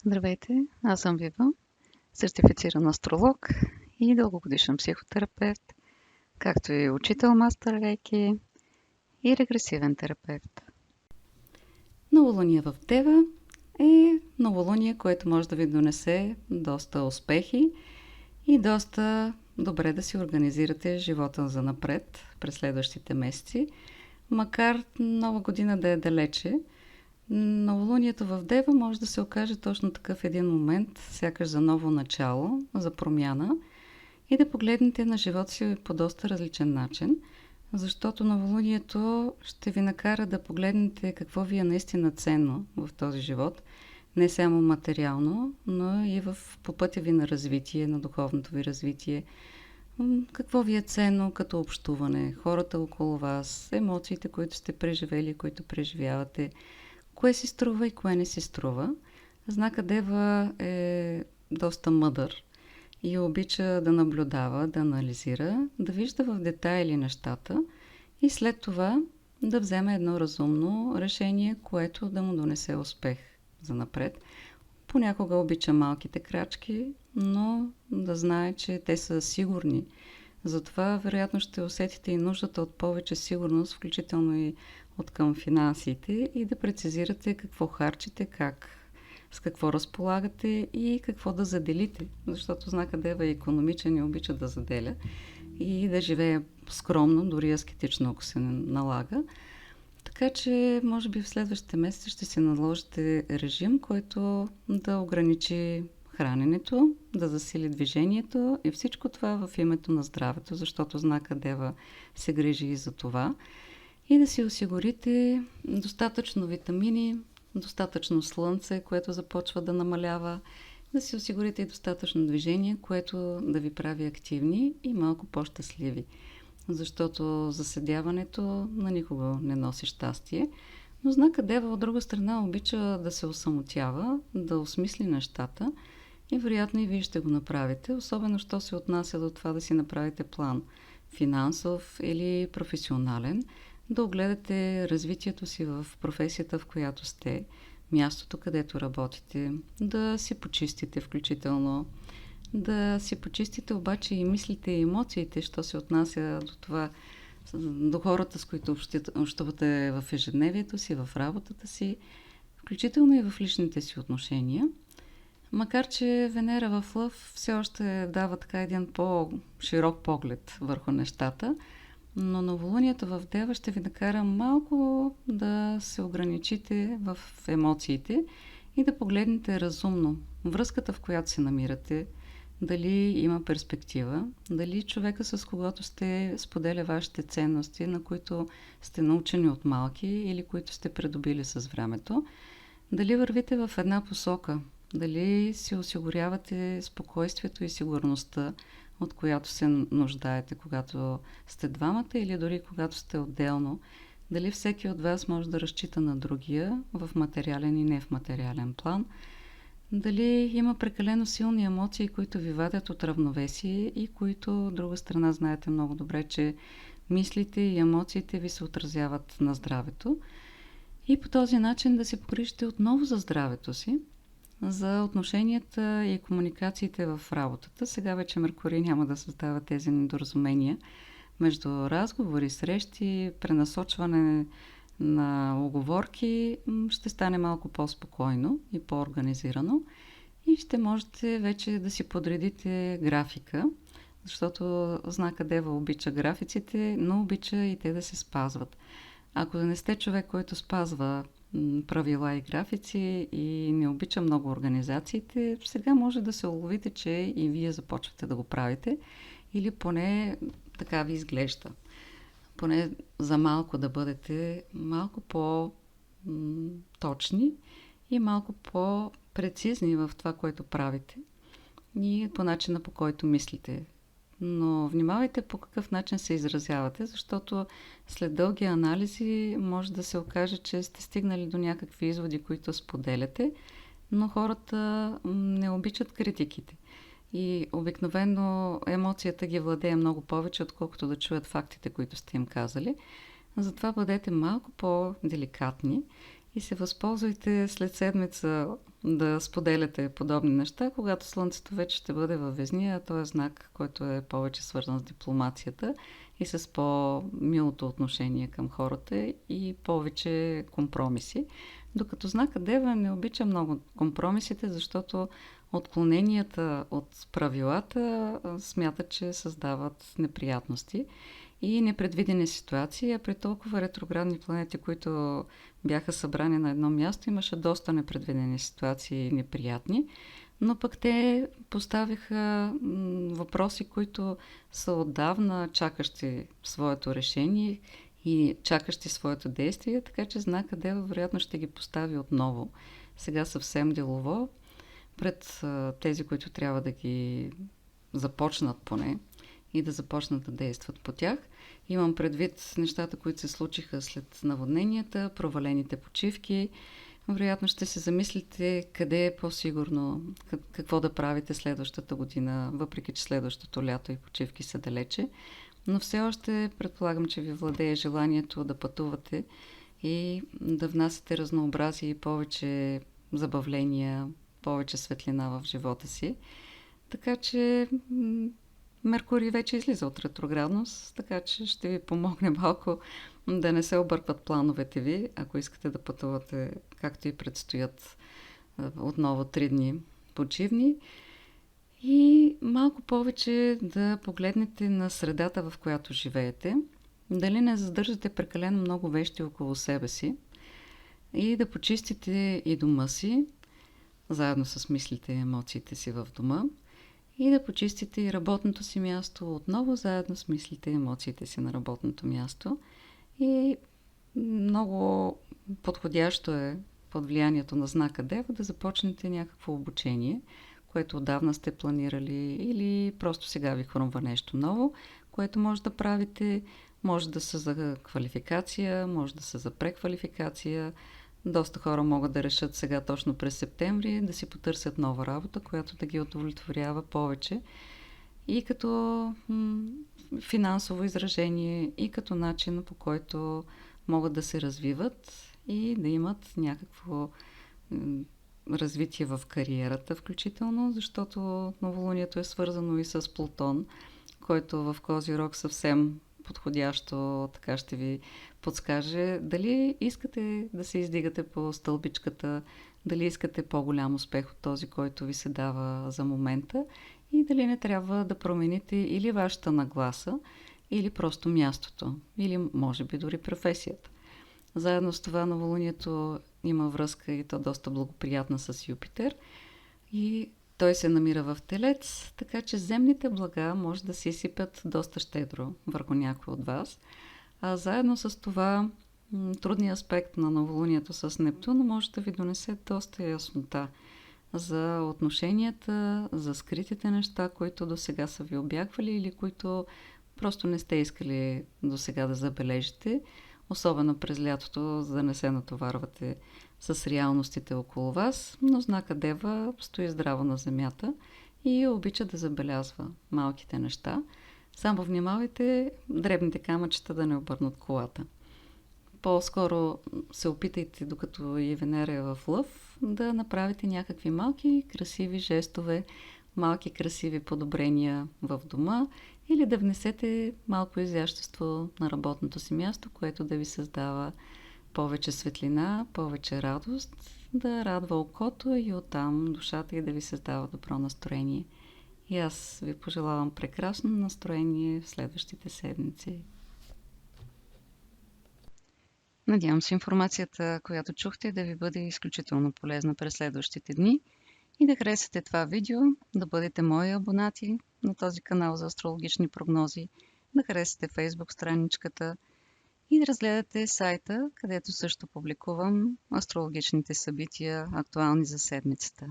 Здравейте, аз съм Вива, сертифициран астролог и дългогодишен психотерапевт, както и учител мастер рейки и регресивен терапевт. Новолуние в Дева е новолуние, което може да ви донесе доста успехи и доста добре да си организирате живота за напред през следващите месеци. Макар нова година да е далече, новолунието в Дева може да се окаже точно такъв един момент, сякаш за ново начало, за промяна и да погледнете на живота си по доста различен начин, защото новолунието ще ви накара да погледнете какво ви е наистина ценно в този живот, не само материално, но и по пътя ви на развитие, на духовното ви развитие. Какво ви е ценно като общуване, хората около вас, емоциите, които сте преживели, които преживявате, кое си струва и кое не си струва. Знака Дева е доста мъдър и обича да наблюдава, да анализира, да вижда в детайли нещата и след това да вземе едно разумно решение, което да му донесе успех за напред. Понякога обича малките крачки, но да знае, че те са сигурни. Затова вероятно ще усетите и нуждата от повече сигурност, включително и от към финансите, и да прецизирате какво харчите, с какво разполагате и какво да заделите. Защото знака Дева е икономичен и обича да заделя и да живее скромно, дори аскетично, ако се налага. Така че, може би в следващите месеци ще си наложите режим, който да ограничи храненето, да засили движението и всичко това в името на здравето, защото знака Дева се грижи и за това. И да си осигурите достатъчно витамини, достатъчно слънце, което започва да намалява, да си осигурите и достатъчно движение, което да ви прави активни и малко по-щастливи. Защото заседяването на никого не носи щастие. Но знака Дева от друга страна обича да се осамотява, да осмисли нещата и вероятно и вие ще го направите, особено що се отнася до това да си направите план финансов или професионален, да огледате развитието си в професията, в която сте, мястото, където работите, да си почистите включително, да си почистите обаче и мислите и емоциите, що се отнася до това, до хората, с които общувате в ежедневието си, в работата си, включително и в личните си отношения. Макар че Венера в Лъв все още дава така един по-широк поглед върху нещата, но новолунието в Дева ще ви накара малко да се ограничите в емоциите и да погледнете разумно връзката, в която се намирате, дали има перспектива, дали човека, с когото сте, споделя вашите ценности, на които сте научени от малки или които сте придобили с времето, дали вървите в една посока, дали си осигурявате спокойствието и сигурността, от която се нуждаете, когато сте двамата или дори когато сте отделно. Дали всеки от вас може да разчита на другия в материален и не в материален план. Дали има прекалено силни емоции, които ви вадят от равновесие и които, от друга страна, знаете много добре, че мислите и емоциите ви се отразяват на здравето. И по този начин да се погрижите отново за здравето си, за отношенията и комуникациите в работата. Сега вече Меркурий няма да създава тези недоразумения между разговори, срещи, пренасочване на уговорки. Ще стане малко по-спокойно и по-организирано и ще можете вече да си подредите графика, защото знака Дева обича графиците, но обича и те да се спазват. Ако не сте човек, който спазва правила и графици и не обича много организациите, сега може да се уловите, че и вие започвате да го правите или поне така ви изглежда. Поне за малко да бъдете малко по-точни и малко по-прецизни в това, което правите и по начина, по който мислите. Но внимавайте по какъв начин се изразявате, защото след дълги анализи може да се окаже, че сте стигнали до някакви изводи, които споделяте, но хората не обичат критиките. И обикновено емоцията ги владее много повече, отколкото да чуят фактите, които сте им казали. Затова бъдете малко по-деликатни и се възползвайте след седмица да споделяте подобни неща, когато Слънцето вече ще бъде във Везния, то е знак, който е повече свързан с дипломацията и с по-милото отношение към хората и повече компромиси. Докато знака Дева не обича много компромисите, защото отклоненията от правилата смятат, че създават неприятности и непредвидени ситуации, а при толкова ретроградни планети, които бяха събрани на едно място, имаше доста непредвидени ситуации неприятни, но пък те поставиха въпроси, които са отдавна чакащи своето решение и чакащи своето действие, така че знака Дева вероятно ще ги постави отново. Сега съвсем делово пред тези, които трябва да ги започнат поне и да започнат да действат по тях. Имам предвид нещата, които се случиха след наводненията, провалените почивки. Вероятно ще се замислите къде е по-сигурно, какво да правите следващата година, въпреки че следващото лято и почивки са далече. Но все още предполагам, че ви владее желанието да пътувате и да внасяте разнообразие и повече забавления, повече светлина в живота си. Така че Меркурий вече излиза от ретроградност, така че ще ви помогне малко да не се объркват плановете ви, ако искате да пътувате, както и предстоят отново 3 дни почивни. И малко повече да погледнете на средата, в която живеете. Дали не задържате прекалено много вещи около себе си и да почистите и дома си, заедно с мислите и емоциите си в дома, и да почистите и работното си място отново заедно с мислите и емоциите си на работното място. И много подходящо е под влиянието на знака Дева да започнете някакво обучение, което отдавна сте планирали или просто сега ви хрумва нещо ново, което може да правите. Може да са за квалификация, може да са за преквалификация. Доста хора могат да решат сега точно през септември да си потърсят нова работа, която да ги удовлетворява повече и като финансово изражение, и като начин, по който могат да се развиват и да имат някакво развитие в кариерата включително, защото новолунието е свързано и с Плутон, който в Козирог съвсем подходящо така ще ви подскаже дали искате да се издигате по стълбичката, дали искате по-голям успех от този, който ви се дава за момента и дали не трябва да промените или вашата нагласа, или просто мястото, или може би дори професията. Заедно с това новолунието има връзка и то доста благоприятна с Юпитер и той се намира в Телец, така че земните блага може да се изсипят доста щедро върху някой от вас. А заедно с това трудният аспект на новолунието с Нептун може да ви донесе доста яснота за отношенията, за скритите неща, които до сега са ви обягвали или които просто не сте искали до сега да забележите, особено през лятото, за да не се натоварвате с реалностите около вас, но знака Дева стои здраво на земята и обича да забелязва малките неща. Само внимавайте дребните камъчета да не обърнат колата. По-скоро се опитайте, докато и Венера е в Лъв, да направите някакви малки красиви жестове, малки красиви подобрения в дома или да внесете малко изящество на работното си място, което да ви създава повече светлина, повече радост, да радва окото и оттам душата и да ви създава добро настроение. И аз ви пожелавам прекрасно настроение в следващите седмици. Надявам се информацията, която чухте, да ви бъде изключително полезна през следващите дни и да харесате това видео, да бъдете мои абонати на този канал за астрологични прогнози, да харесате Facebook страничката и да разгледате сайта, където също публикувам астрологичните събития, актуални за седмицата.